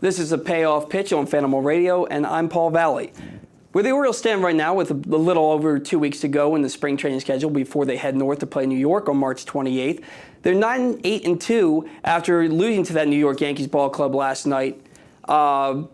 This is a Payoff pitch on Fanimal Radio, and I'm Paul Valle. Where the Orioles stand right now with a little over 2 weeks to go in the spring training schedule before they head north to play New York on March 28th. They're 9-8-2 after losing to that New York Yankees ball club last night, 8-7.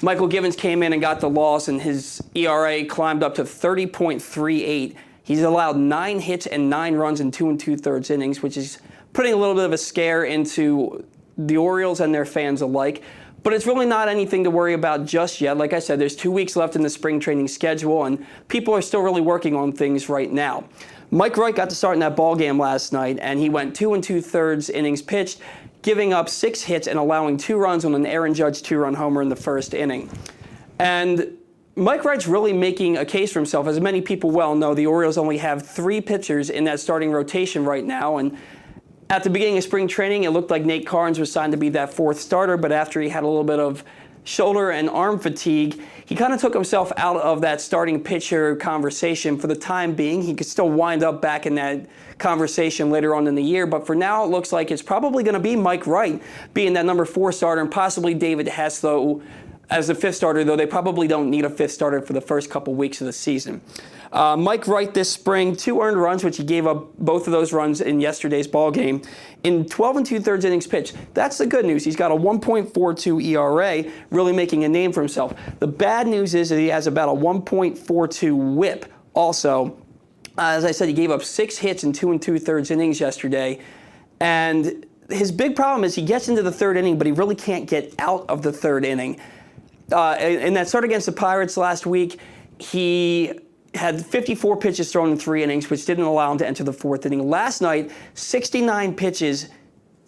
Michael Givens came in and got the loss, and his ERA climbed up to 30.38. He's allowed 9 hits and 9 runs in 2 2/3 innings, which is putting a little bit of a scare into the Orioles and their fans alike. But it's really not anything to worry about just yet. Like I said, there's 2 weeks left in the spring training schedule, and people are still really working on things right now. Mike Wright got to start in that ball game last night, and he went 2 2/3 innings pitched, giving up 6 hits and allowing 2 runs on an Aaron Judge 2-run homer in the first inning. And Mike Wright's really making a case for himself. As many people well know, the Orioles only have 3 pitchers in that starting rotation right now, and at the beginning of spring training, it looked like Nate Carnes was signed to be that 4th starter, but after he had a little bit of shoulder and arm fatigue, he kind of took himself out of that starting pitcher conversation for the time being. He could still wind up back in that conversation later on in the year, but for now it looks like it's probably going to be Mike Wright being that number 4 starter, and possibly David Hess, though, as the 5th starter, though they probably don't need a 5th starter for the first couple weeks of the season. Mike Wright this spring, 2 earned runs, which he gave up both of those runs in yesterday's ball game, in 12 2/3 innings pitched. That's the good news. He's got a 1.42 ERA, really making a name for himself. The bad news is that he has about a 1.42 WHIP also. As I said, he gave up 6 hits in 2 2/3 innings yesterday, and his big problem is he gets into the 3rd inning, but he really can't get out of the 3rd inning. In that start against the Pirates last week, he had 54 pitches thrown in 3 innings, which didn't allow him to enter the 4th inning. Last night, 69 pitches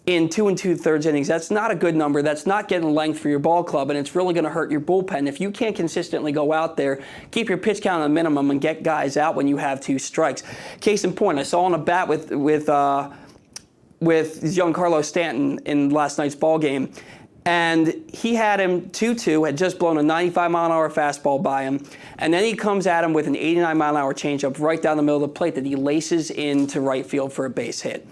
in 2 2/3 innings. That's not a good number. That's not getting length for your ball club, and it's really going to hurt your bullpen. If you can't consistently go out there, keep your pitch count at a minimum, and get guys out when you have 2 strikes. Case in point, I saw on a bat with Giancarlo Stanton in last night's ball game, and he had him 2-2, had just blown a 95-mile-an-hour fastball by him, and then he comes at him with an 89-mile-an-hour changeup right down the middle of the plate that he laces into right field for a base hit.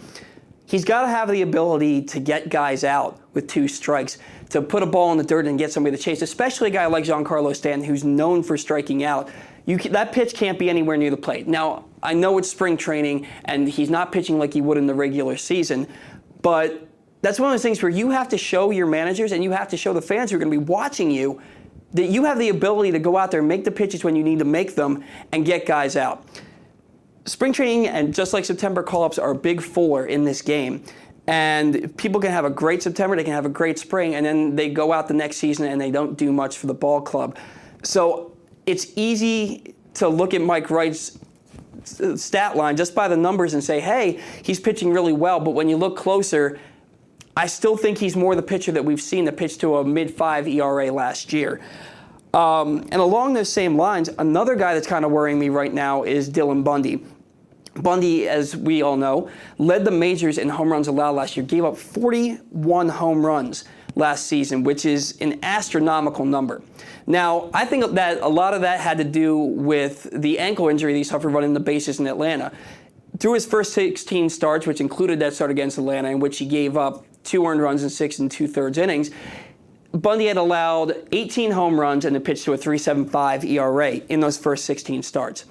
He's got to have the ability to get guys out with 2 strikes, to put a ball in the dirt and get somebody to chase, especially a guy like Giancarlo Stanton, who's known for striking out. That pitch can't be anywhere near the plate. Now, I know it's spring training, and he's not pitching like he would in the regular season, but that's one of those things where you have to show your managers and you have to show the fans who are going to be watching you that you have the ability to go out there and make the pitches when you need to make them and get guys out. Spring training, and just like September call-ups, are a big filler in this game. And people can have a great September, they can have a great spring, and then they go out the next season and they don't do much for the ball club. So it's easy to look at Mike Wright's stat line just by the numbers and say, hey, he's pitching really well. But when you look closer, I still think he's more the pitcher that we've seen that pitched to a mid-5 ERA last year. And along those same lines, another guy that's kind of worrying me right now is Dylan Bundy. Bundy, as we all know, led the majors in home runs allowed last year, gave up 41 home runs last season, which is an astronomical number. Now, I think that a lot of that had to do with the ankle injury that he suffered running the bases in Atlanta. Through his first 16 starts, which included that start against Atlanta, in which he gave up 2 earned runs in 6 2/3 innings, Bundy had allowed 18 home runs and a pitch to a 3.75 ERA in those first 16 starts.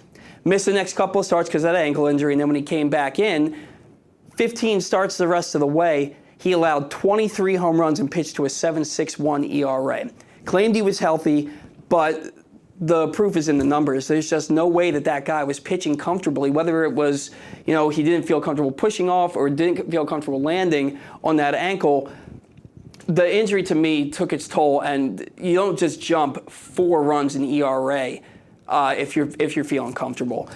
Missed the next couple of starts because of that ankle injury, and then when he came back in, 15 starts the rest of the way, he allowed 23 home runs and pitched to a 7.61 ERA. Claimed he was healthy, but the proof is in the numbers. There's just no way that guy was pitching comfortably, whether it was, he didn't feel comfortable pushing off or didn't feel comfortable landing on that ankle. The injury to me took its toll, and you don't just jump 4 runs in ERA if you're feeling comfortable.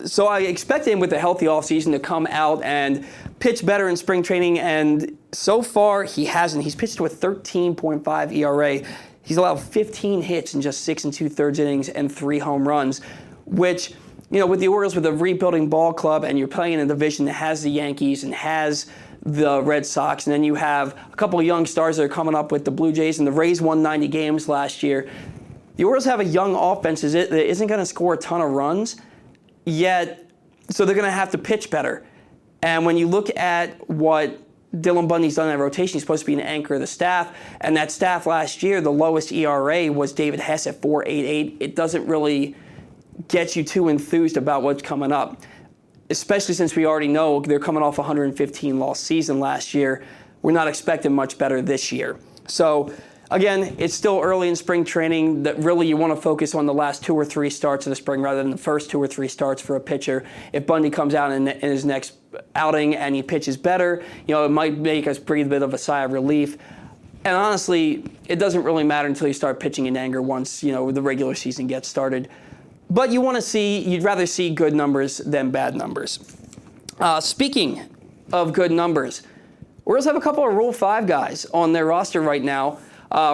So I expect him with a healthy offseason to come out and pitch better in spring training, and so far he hasn't. He's pitched to a 13.5 ERA. He's allowed 15 hits in just 6 2/3 innings and 3 home runs, which, with the Orioles, with a rebuilding ball club, and you're playing in a division that has the Yankees and has the Red Sox, and then you have a couple of young stars that are coming up with the Blue Jays, and the Rays won 90 games last year. The Orioles have a young offense that isn't going to score a ton of runs, yet, so they're going to have to pitch better. And when you look at what Dylan Bundy's done that rotation. He's supposed to be an anchor of the staff. And that staff last year, the lowest ERA was David Hess at 4.88. It doesn't really get you too enthused about what's coming up, especially since we already know they're coming off a 115-loss season last year. We're not expecting much better this year. So, again, it's still early in spring training. That really you want to focus on the last 2 or 3 starts of the spring rather than the first 2 or 3 starts for a pitcher. If Bundy comes out in his next outing and he pitches better, it might make us breathe a bit of a sigh of relief. And honestly, it doesn't really matter until you start pitching in anger once, the regular season gets started. But you'd rather see good numbers than bad numbers. Speaking of good numbers, Orioles have a couple of Rule 5 guys on their roster right now.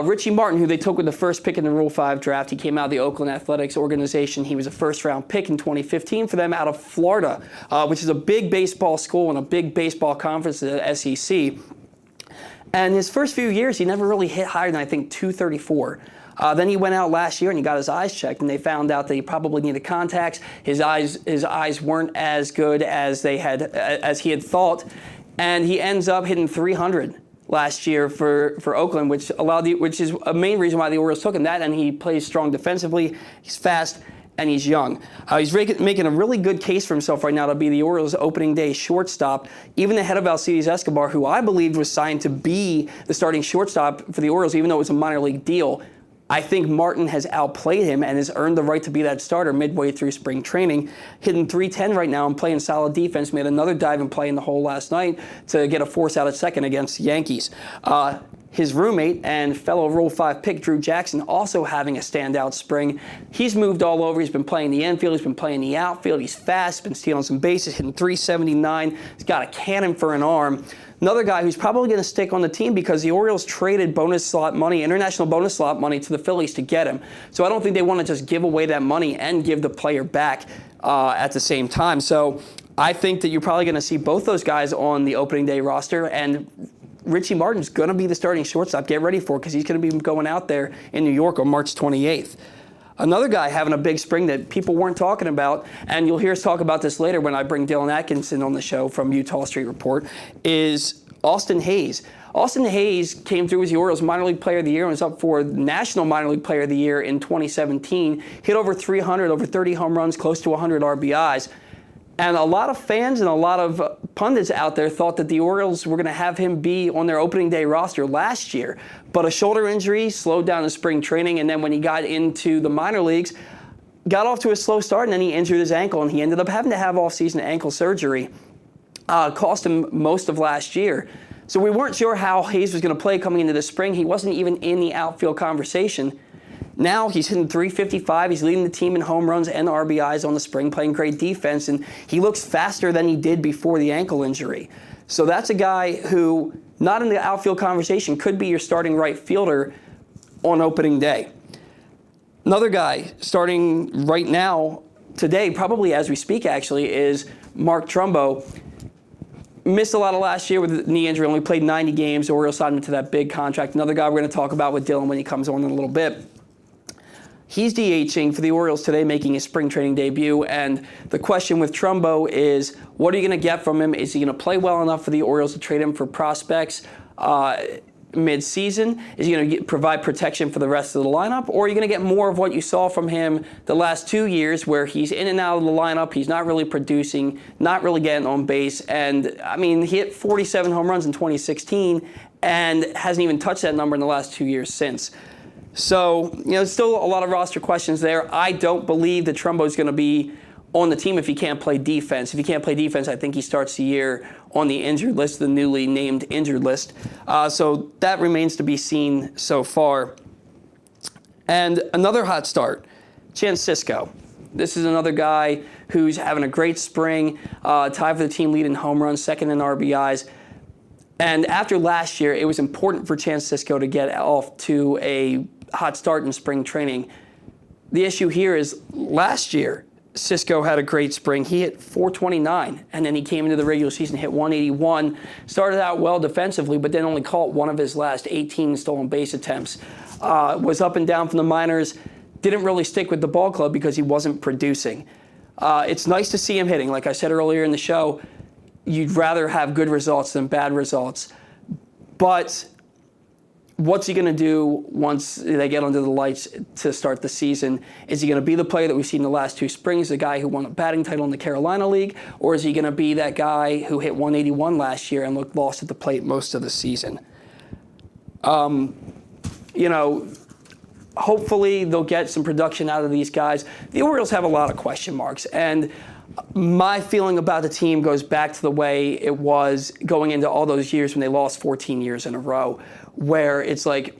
Richie Martin, who they took with the first pick in the Rule 5 draft. He came out of the Oakland Athletics organization. He was a first-round pick in 2015 for them out of Florida, which is a big baseball school and a big baseball conference, the SEC. And his first few years, he never really hit higher than, I think, 234. Then he went out last year and he got his eyes checked, and they found out that he probably needed contacts. His eyes weren't as good as he had thought, and he ends up hitting 300 last year for Oakland, which is a main reason why the Orioles took him. That, and he plays strong defensively. He's fast and he's young. He's making a really good case for himself right now to be the Orioles' opening day shortstop, even ahead of Alcides Escobar, who I believed was signed to be the starting shortstop for the Orioles, even though it was a minor league deal. I think Martin has outplayed him and has earned the right to be that starter midway through spring training. Hitting .310 right now and playing solid defense. Made another diving play in the hole last night to get a force out at second against the Yankees. His roommate and fellow Rule 5 pick, Drew Jackson, also having a standout spring. He's moved all over. He's been playing the infield. He's been playing the outfield. He's fast, been stealing some bases, hitting .379. He's got a cannon for an arm. Another guy who's probably going to stick on the team because the Orioles traded international bonus slot money to the Phillies to get him. So I don't think they want to just give away that money and give the player back at the same time. So I think that you're probably going to see both those guys on the opening day roster, and Richie Martin's going to be the starting shortstop. Get ready for it because he's going to be going out there in New York on March 28th. Another guy having a big spring that people weren't talking about, and you'll hear us talk about this later when I bring Dillon Atkinson on the show from Eutaw Street Report, is Austin Hayes. Austin Hayes came through as the Orioles minor league player of the year and was up for National Minor League Player of the Year in 2017. Hit over 300, over 30 home runs, close to 100 RBIs. And a lot of fans and a lot of pundits out there thought that the Orioles were going to have him be on their opening day roster last year. But a shoulder injury slowed down his spring training, and then when he got into the minor leagues, got off to a slow start, and then he injured his ankle, and he ended up having to have off-season ankle surgery. Cost him most of last year. So we weren't sure how Hayes was going to play coming into the spring. He wasn't even in the outfield conversation. Now he's hitting .355. He's leading the team in home runs and RBIs on the spring, playing great defense, and he looks faster than he did before the ankle injury. So that's a guy who, not in the outfield conversation, could be your starting right fielder on opening day. Another guy starting right now, today, probably as we speak actually, is Mark Trumbo. Missed a lot of last year with a knee injury, only played 90 games. The Orioles signed him to that big contract. Another guy we're going to talk about with Dillon when he comes on in a little bit. He's DHing for the Orioles today, making his spring training debut. And the question with Trumbo is, what are you going to get from him? Is he going to play well enough for the Orioles to trade him for prospects mid-season? Is he going to provide protection for the rest of the lineup? Or are you going to get more of what you saw from him the last 2 years where he's in and out of the lineup, he's not really producing, not really getting on base. And, I mean, he hit 47 home runs in 2016 and hasn't even touched that number in the last 2 years since. So, still a lot of roster questions there. I don't believe that Trumbo's going to be on the team if he can't play defense. If he can't play defense, I think he starts the year on the injured list, the newly named injured list. So that remains to be seen so far. And another hot start, Chance Sisco. This is another guy who's having a great spring, tied for the team lead in home runs, second in RBIs. And after last year, it was important for Chance Sisco to get off to a hot start in spring training. The issue here is last year, Sisco had a great spring. He hit .429, and then he came into the regular season, hit .181. Started out well defensively, but then only caught one of his last 18 stolen base attempts. Was up and down from the minors. Didn't really stick with the ball club because he wasn't producing. It's nice to see him hitting. Like I said earlier in the show, you'd rather have good results than bad results. But what's he going to do once they get under the lights to start the season? Is he going to be the player that we've seen the last 2 springs, the guy who won a batting title in the Carolina League? Or is he going to be that guy who hit 181 last year and looked lost at the plate most of the season? Hopefully they'll get some production out of these guys. The Orioles have a lot of question marks, and my feeling about the team goes back to the way it was going into all those years when they lost 14 years in a row, where it's like,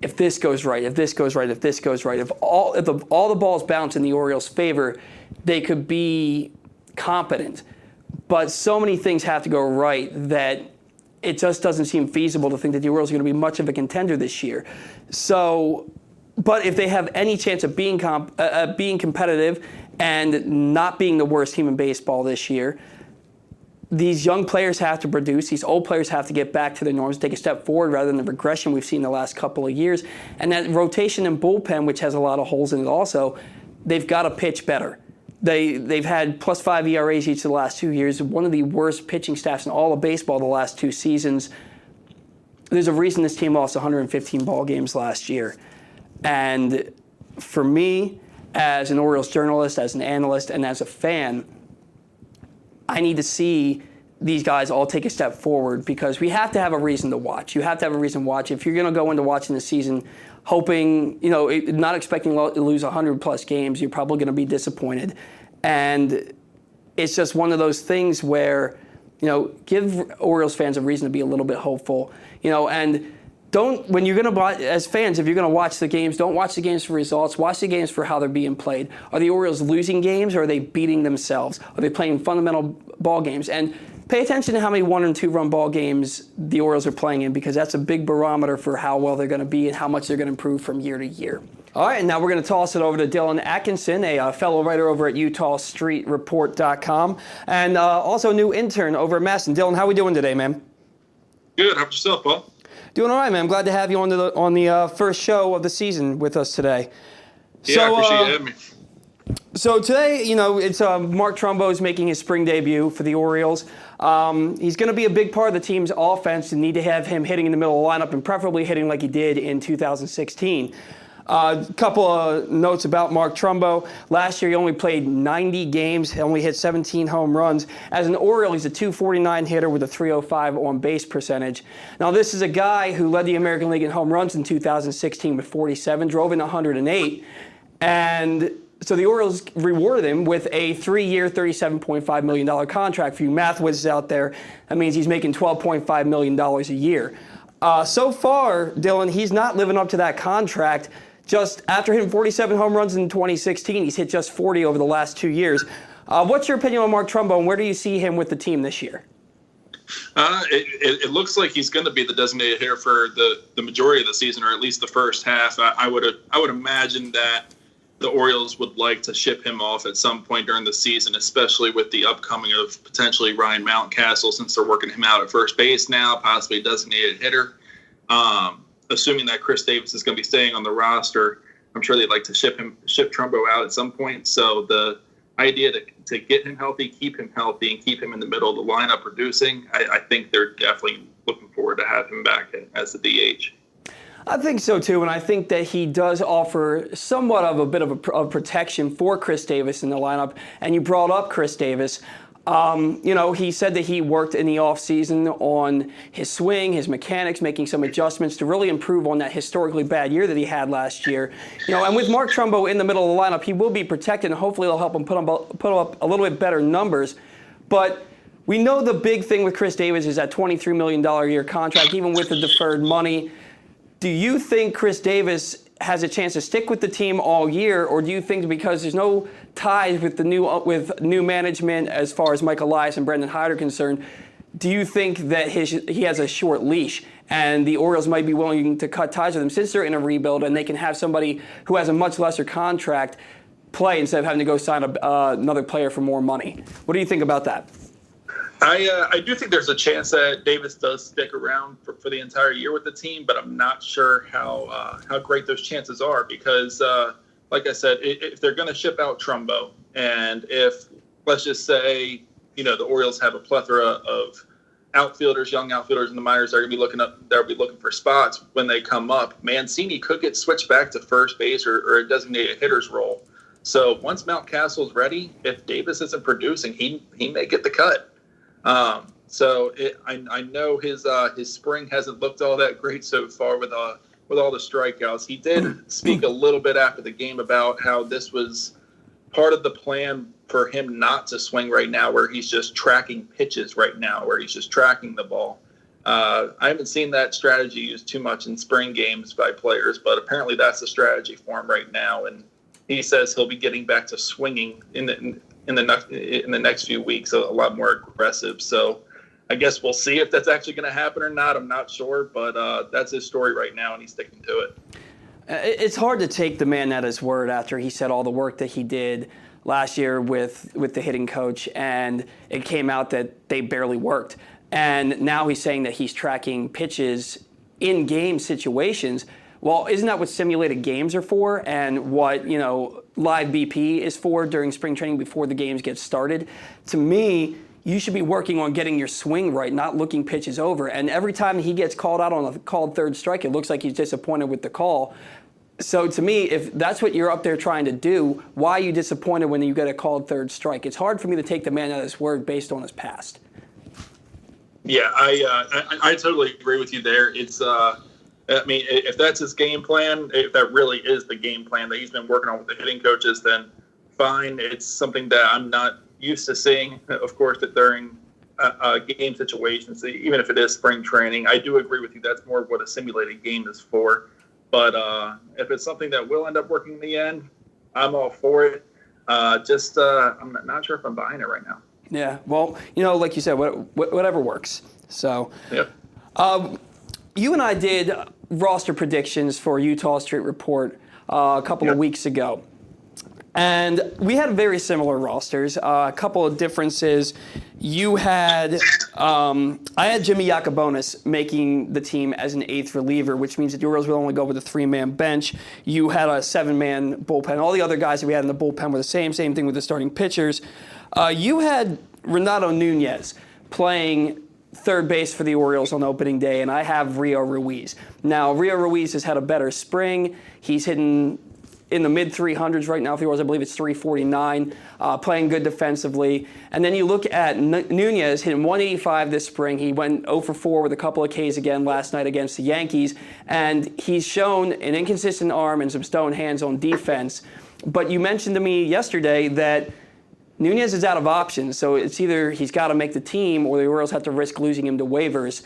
if this goes right, if this goes right, if this goes right, if all the balls bounce in the Orioles' favor, they could be competent. But so many things have to go right that it just doesn't seem feasible to think that the Orioles are going to be much of a contender this year. So, but if they have any chance of being competitive and not being the worst team in baseball this year, these young players have to produce. These old players have to get back to their norms, take a step forward rather than the regression we've seen the last couple of years. And that rotation and bullpen, which has a lot of holes in it also, they've got to pitch better. They've had +5 ERAs each of the last 2 years, one of the worst pitching staffs in all of baseball the last 2 seasons. There's a reason this team lost 115 ball games last year. And for me, as an Orioles journalist, as an analyst, and as a fan, I need to see these guys all take a step forward because we have to have a reason to watch. You have to have a reason to watch. If you're going to go into watching the season hoping, not expecting to lose 100-plus games, you're probably going to be disappointed. And it's just one of those things where, give Orioles fans a reason to be a little bit hopeful, and when you're going to watch, as fans, if you're going to watch the games, don't watch the games for results. Watch the games for how they're being played. Are the Orioles losing games or are they beating themselves? Are they playing fundamental ball games? And pay attention to how many 1- and 2-run ball games the Orioles are playing in because that's a big barometer for how well they're going to be and how much they're going to improve from year to year. All right, and now we're going to toss it over to Dillon Atkinson, a fellow writer over at EutawStreetReport.com, and also a new intern over at Maston. Dillon, how are we doing today, man? Good. How about yourself, Paul? Doing all right, man. I'm glad to have you on the first show of the season with us today. Yeah, I appreciate you having me. So today, it's Mark Trumbo's making his spring debut for the Orioles. He's going to be a big part of the team's offense and need to have him hitting in the middle of the lineup and preferably hitting like he did in 2016. A couple of notes about Mark Trumbo. Last year, he only played 90 games. He only hit 17 home runs. As an Oriole, he's a .249 hitter with a .305 on-base percentage. Now, this is a guy who led the American League in home runs in 2016 with 47, drove in 108, and so the Orioles rewarded him with a 3-year, $37.5 million contract. For you math whizzes out there, that means he's making $12.5 million a year. So far, Dillon, he's not living up to that contract. Just after hitting 47 home runs in 2016, he's hit just 40 over the last 2 years. What's your opinion on Mark Trumbo, and where do you see him with the team this year? It looks like he's going to be the designated hitter for the majority of the season, or at least the first half. I would imagine that the Orioles would like to ship him off at some point during the season, especially with the upcoming of potentially Ryan Mountcastle, since they're working him out at first base now, possibly designated hitter. Assuming that Chris Davis is going to be staying on the roster, I'm sure they'd like to ship Trumbo out at some point. So the idea to get him healthy, and keep him in the middle of the lineup producing, I think they're definitely looking forward to have him back as the DH. I think so, too, and I think that he does offer somewhat of a bit of a protection for Chris Davis in the lineup. And you brought up Chris Davis. He said that he worked in the offseason on his swing, his mechanics, making some adjustments to really improve on that historically bad year that he had last year. And with Mark Trumbo in the middle of the lineup, he will be protected, and hopefully they'll help him put up a little bit better numbers. But we know the big thing with Chris Davis is that $23 million a year contract, even with the deferred money. Do you think Chris Davis has a chance to stick with the team all year, or do you think because there's no ties with new management as far as Mike Elias and Brendan Hyde are concerned, do you think that he has a short leash and the Orioles might be willing to cut ties with him since they're in a rebuild and they can have somebody who has a much lesser contract play instead of having to go sign another player for more money? What do you think about that? I do think there's a chance that Davis does stick around for the entire year with the team, but I'm not sure how great those chances are because, like I said, if they're going to ship out Trumbo, and if, let's just say, the Orioles have a plethora of outfielders, young outfielders in the minors are going to be looking for spots when they come up. Mancini could get switched back to first base or a designated hitter's role. So once Mountcastle's ready, if Davis isn't producing, he may get the cut. I know his spring hasn't looked all that great so far with all the strikeouts. He did speak a little bit after the game about how this was part of the plan for him not to swing right now, where he's just tracking pitches right now, where he's just tracking the ball. I haven't seen that strategy used too much in spring games by players, but apparently that's the strategy for him right now. And he says he'll be getting back to swinging in the next few weeks, a lot more aggressive. So I guess we'll see if that's actually going to happen or not. I'm not sure, but that's his story right now, and he's sticking to it. It's hard to take the man at his word after he said all the work that he did last year with the hitting coach, and it came out that they barely worked. And now he's saying that he's tracking pitches in game situations. Well, isn't that what simulated games are for, and what live BP is for during spring training before the games get started? To me, you should be working on getting your swing right, not looking pitches over. And every time he gets called out on a called third strike, it looks like he's disappointed with the call. So to me, if that's what you're up there trying to do, why are you disappointed when you get a called third strike? It's hard for me to take the man at his word based on his past. Yeah, I totally agree with you there. It's if that's his game plan, if that really is the game plan that he's been working on with the hitting coaches, then fine. It's something that I'm not used to seeing, of course, that during game situations, even if it is spring training. I do agree with you. That's more what a simulated game is for. But if it's something that will end up working in the end, I'm all for it. I'm not sure if I'm buying it right now. Yeah, well, like you said, whatever works. So, yep. You and I did roster predictions for Eutaw Street Report a couple of weeks ago. And we had very similar rosters. A couple of differences. You had, I had Jimmy Yacobonis making the team as an eighth reliever, which means that the Orioles would only go with a 3-man bench. You had a 7-man bullpen. All the other guys that we had in the bullpen were the same thing with the starting pitchers. You had Renato Nunez playing third base for the Orioles on opening day, and I have Rio Ruiz. Now, Rio Ruiz has had a better spring. He's hitting in the mid-300s right now for the Orioles. I believe it's 349, playing good defensively. And then you look at Nunez hitting 185 this spring. He went 0 for 4 with a couple of Ks again last night against the Yankees. And he's shown an inconsistent arm and some stone hands on defense. But you mentioned to me yesterday that Nunez is out of options, so it's either he's got to make the team or the Orioles have to risk losing him to waivers.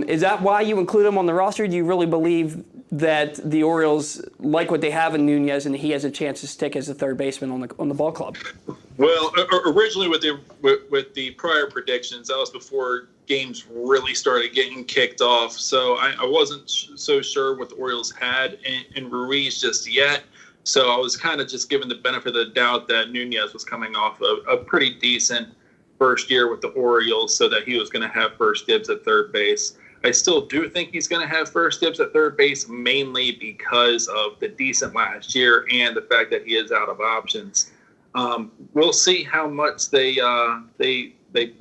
Is that why you include him on the roster? Do you really believe that the Orioles like what they have in Nunez and he has a chance to stick as a third baseman on the ball club? Well, originally with the prior predictions, that was before games really started getting kicked off, so I wasn't so sure what the Orioles had in Ruiz just yet. So I was kind of just given the benefit of the doubt that Nunez was coming off a pretty decent first year with the Orioles, so that he was going to have first dibs at third base. I still do think he's going to have first dibs at third base, mainly because of the decent last year and the fact that he is out of options. We'll see how much they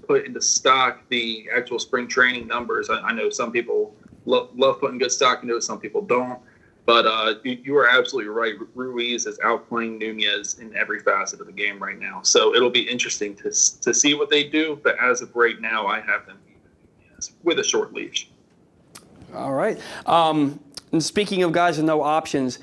put into stock the actual spring training numbers. I know some people love putting good stock into it, some people don't. But you are absolutely right. Ruiz is outplaying Nunez in every facet of the game right now. So it'll be interesting to see what they do. But as of right now, I have them with a short leash. All right. And speaking of guys with no options,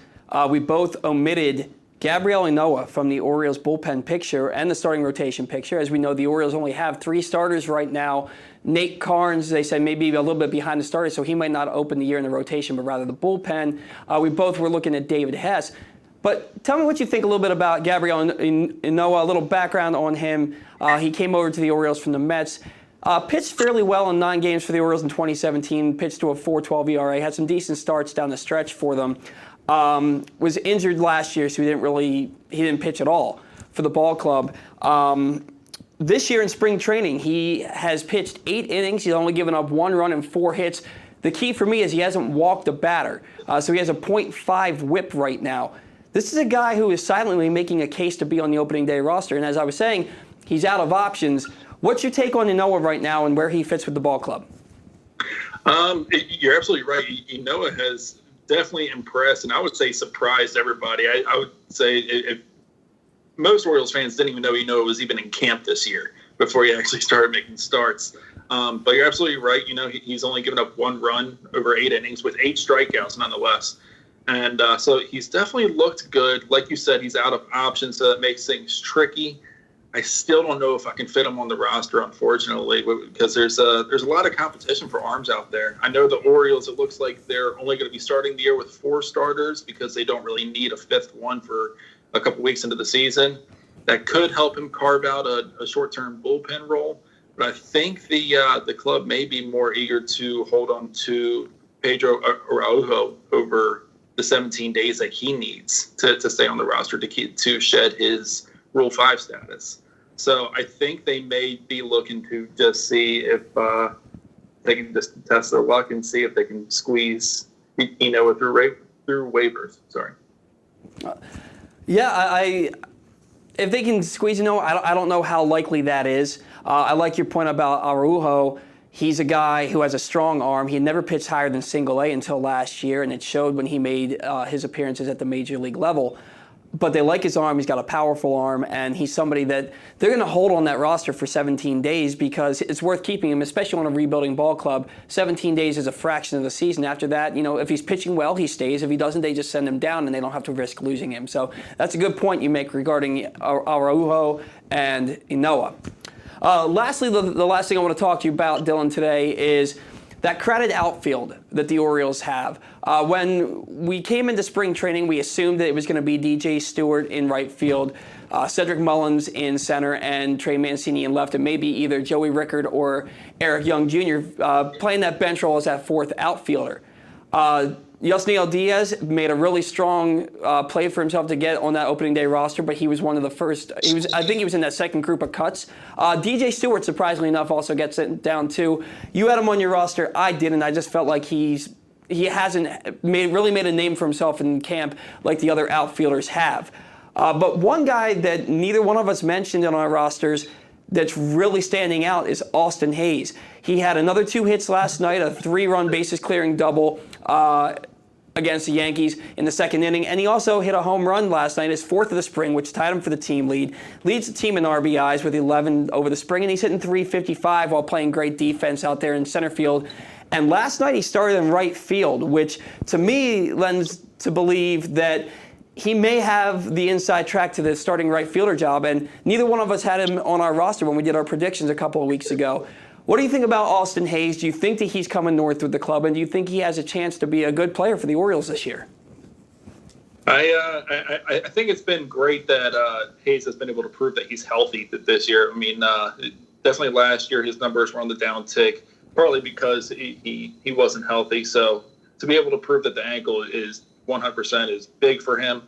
we both omitted Gabriel Ynoa from the Orioles bullpen picture and the starting rotation picture. As we know, the Orioles only have 3 starters right now. Nate Carnes, they said, maybe a little bit behind the starters, so he might not open the year in the rotation, but rather the bullpen. We both were looking at David Hess. But tell me what you think a little bit about Gabriel Ynoa, a little background on him. He came over to the Orioles from the Mets. Pitched fairly well in 9 games for the Orioles in 2017, pitched to a 4.12 ERA, had some decent starts down the stretch for them. Was injured last year, so he didn't pitch at all for the ball club. This year in spring training, he has pitched 8 innings. He's only given up 1 run and 4 hits. The key for me is he hasn't walked a batter. So he has a .5 whip right now. This is a guy who is silently making a case to be on the opening day roster. And as I was saying, he's out of options. What's your take on Eutaw right now and where he fits with the ball club? You're absolutely right. Eutaw has definitely impressed, and I would say surprised everybody. I would say if most Orioles fans didn't even know Eutaw was even in camp this year before he actually started making starts. But you're absolutely right. He's only given up 1 run over 8 innings with 8 strikeouts nonetheless. And so he's definitely looked good. Like you said, he's out of options, so that makes things tricky. I still don't know if I can fit him on the roster, unfortunately, because there's a lot of competition for arms out there. I know the Orioles, it looks like they're only going to be starting the year with 4 starters because they don't really need a 5th one for a couple weeks into the season. That could help him carve out a short-term bullpen role. But I think the club may be more eager to hold on to Pedro Araujo over the 17 days that he needs to stay on the roster to shed his Rule 5 status. So I think they may be looking to just see if they can just test their luck and see if they can squeeze through waivers. Sorry. If they can squeeze I don't know how likely that is. I like your point about Araujo. He's a guy who has a strong arm. He had never pitched higher than single A until last year, and it showed when he made his appearances at the major league level. But they like his arm. He's got a powerful arm, and he's somebody that they're going to hold on that roster for 17 days because it's worth keeping him, especially on a rebuilding ball club. 17 days is a fraction of the season. After that, if he's pitching well, he stays. If he doesn't, they just send him down, and they don't have to risk losing him. So that's a good point you make regarding Araujo and Eutaw. Lastly, the last thing I want to talk to you about, Dillon, today is that crowded outfield that the Orioles have. When we came into spring training, we assumed that it was going to be DJ Stewart in right field, Cedric Mullins in center, and Trey Mancini in left, and maybe either Joey Rickard or Eric Young Jr. Playing that bench role as that 4th outfielder. Yusniel Diaz made a really strong play for himself to get on that opening day roster, but he was one of the first. I think he was in that second group of cuts. DJ Stewart, surprisingly enough, also gets sent down too. You had him on your roster. I didn't. I just felt like he hasn't really made a name for himself in camp like the other outfielders have. But one guy that neither one of us mentioned on our rosters that's really standing out is Austin Hays. He had another 2 hits last night, a 3-run bases clearing double against the Yankees in the 2nd inning. And he also hit a home run last night, his 4th of the spring, which tied him for the team lead. Leads the team in RBIs with 11 over the spring, and he's hitting .355 while playing great defense out there in center field. And last night he started in right field, which to me lends to believe that he may have the inside track to the starting right fielder job, and neither one of us had him on our roster when we did our predictions a couple of weeks ago. What do you think about Austin Hays? Do you think that he's coming north with the club, and do you think he has a chance to be a good player for the Orioles this year? I think it's been great that Hays has been able to prove that he's healthy this year. I mean, definitely last year his numbers were on the downtick, partly because he wasn't healthy. So to be able to prove that the ankle is 100% is big for him.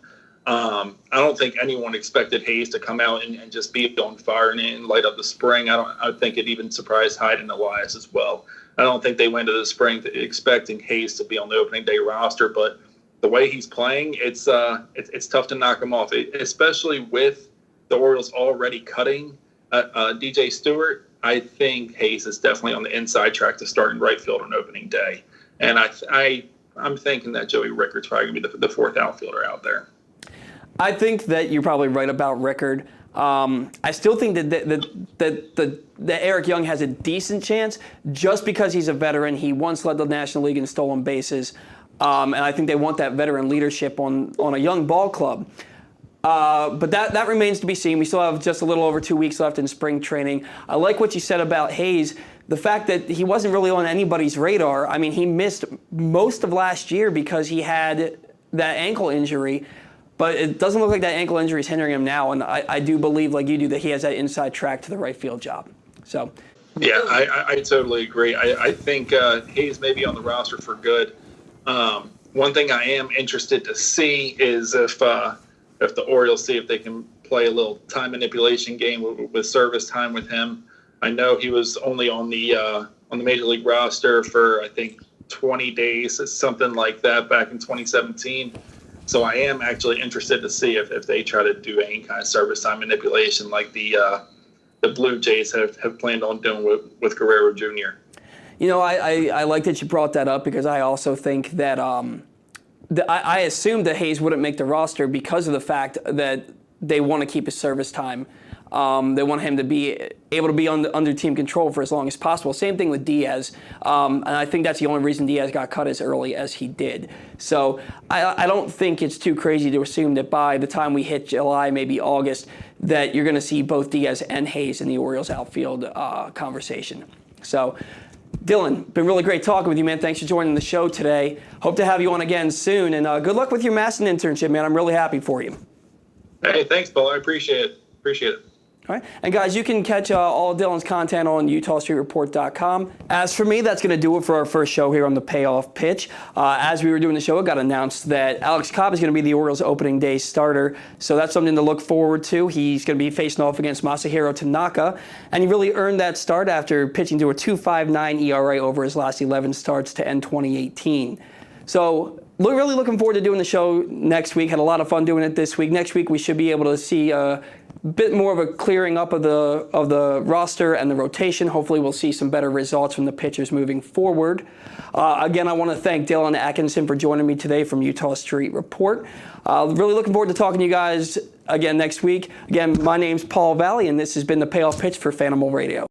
I don't think anyone expected Hays to come out and just be on fire and light up the spring. I think it even surprised Hyde and Elias as well. I don't think they went to the spring expecting Hays to be on the opening day roster, but the way he's playing, it's tough to knock him off, especially with the Orioles already cutting DJ Stewart. I think Hays is definitely on the inside track to start in right field on opening day, and I'm thinking that Joey Rickard's probably going to be the 4th outfielder out there. I think that you're probably right about Rickard. I still think that Eric Young has a decent chance just because he's a veteran. He once led the National League in stolen bases, and I think they want that veteran leadership on a young ball club. But that remains to be seen. We still have just a little over 2 weeks left in spring training. I like what you said about Hays. The fact that he wasn't really on anybody's radar. I mean, he missed most of last year because he had that ankle injury. But it doesn't look like that ankle injury is hindering him now, and I do believe, like you do, that he has that inside track to the right field job. So, yeah, I totally agree. I think Hays may be on the roster for good. One thing I am interested to see is if the Orioles see if they can play a little time manipulation game with service time with him. I know he was only on the major league roster for I think 20 days, something like that, back in 2017. So I am actually interested to see if they try to do any kind of service time manipulation like the the Blue Jays have planned on doing with Guerrero Jr. I like that you brought that up because I also think that I assumed that Hayes wouldn't make the roster because of the fact that they want to keep his service time. They want him to be able to be under team control for as long as possible. Same thing with Diaz. And I think that's the only reason Diaz got cut as early as he did. So I don't think it's too crazy to assume that by the time we hit July, maybe August, that you're going to see both Diaz and Hayes in the Orioles outfield conversation. So, Dillon, been really great talking with you, man. Thanks for joining the show today. Hope to have you on again soon. And good luck with your Masson internship, man. I'm really happy for you. Hey, thanks, Paul. I appreciate it. Appreciate it. All right. And guys, you can catch all of Dillon's content on EutawStreetReport.com. As for me, that's going to do it for our first show here on the Payoff Pitch. As we were doing the show, it got announced that Alex Cobb is going to be the Orioles opening day starter. So that's something to look forward to. He's going to be facing off against Masahiro Tanaka. And he really earned that start after pitching to a 2.59 ERA over his last 11 starts to end 2018. So really looking forward to doing the show next week. Had a lot of fun doing it this week. Next week we should be able to see a bit more of a clearing up of the roster and the rotation. Hopefully we'll see some better results from the pitchers moving forward. Again, I want to thank Dillon Atkinson for joining me today from Eutaw Street Report. Really looking forward to talking to you guys again next week. Again, my name's Paul Valle, and this has been the Payoff Pitch for Fanimal Radio.